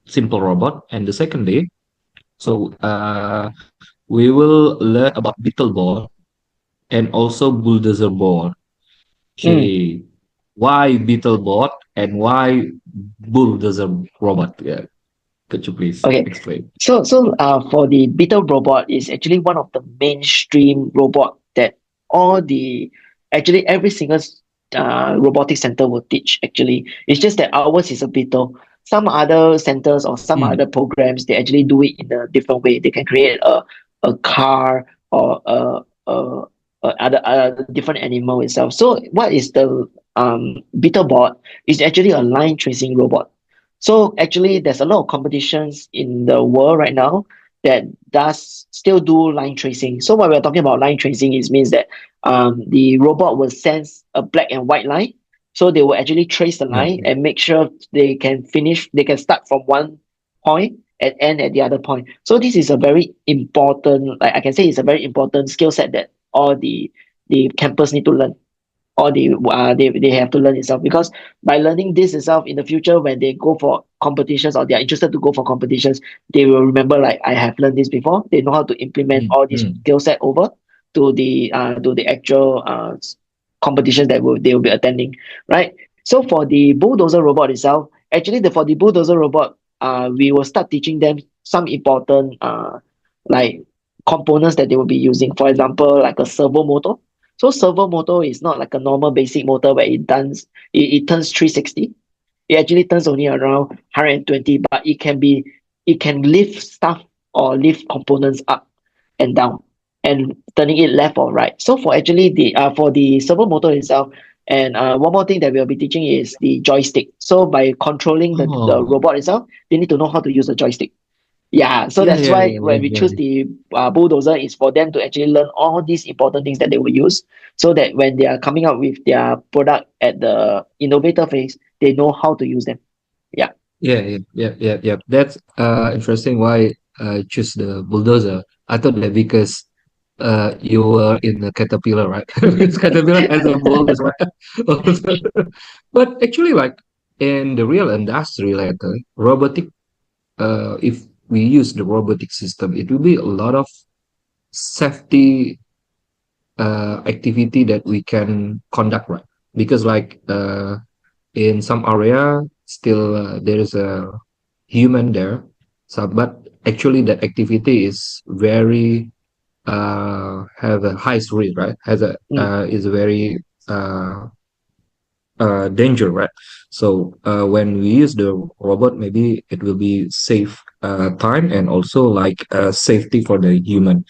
simple robot, and the second day, so we will learn about Beetle board and also Bulldozer board. Mm. Okay, why Beetle board and why Bulldozer robot? Yeah, could you please Okay. explain? For the Beetle robot is actually one of the mainstream robot that all the actually every single robotics center will teach. Actually, it's just that ours is a Beetle. Some other centers or some Mm, other programs they actually do it in a different way. They can create a car or a other different animal itself. So what is the Beetle bot? Is actually a line tracing robot. So actually, there's a lot of competitions in the world right now that does still do line tracing. So when we're talking about line tracing, it means that the robot will sense a black and white line. So they will actually trace the yeah, line and make sure they can start from one point and end at the other point. So this is a very important, like I can say it's a very important skill set that all the campus need to learn or they have to learn itself because by learning this itself in the future when they go for competitions or they are interested to go for competitions they will remember like I have learned this before. They know how to implement mm, all this mm. skill set over to the actual competitions that they will be attending, right? So for the bulldozer robot itself, actually for the bulldozer robot, we will start teaching them some important like components that they will be using. For example, like a servo motor. So servo motor is not like a normal basic motor where it turns 360. It actually turns only around 120, but it can lift stuff or lift components up and down and turning it left or right. So for actually the for the servo motor itself, and one more thing that we'll be teaching is the joystick. So by controlling the Oh, robot itself, they need to know how to use the joystick. Yeah, so yeah, that's yeah, why yeah, yeah, when we yeah, choose the bulldozer, is for them to actually learn all these important things that they will use, so that when they are coming up with their product at the innovator phase, they know how to use them. Yeah. yeah, yeah, yeah, yeah, yeah. That's interesting. Why choose the bulldozer? I thought that because you were in the caterpillar, right? Because caterpillar has a bulldozer, right? Also. But actually, like in the real industry, like robotic, if we use the robotic system, it will be a lot of safety activity that we can conduct, right? Because like in some area, still there is a human there. So, but actually, that activity is very have a high risk, right? Has a Mm. is very uh, danger, right? So when we use the robot, maybe it will be save time and also like safety for the human.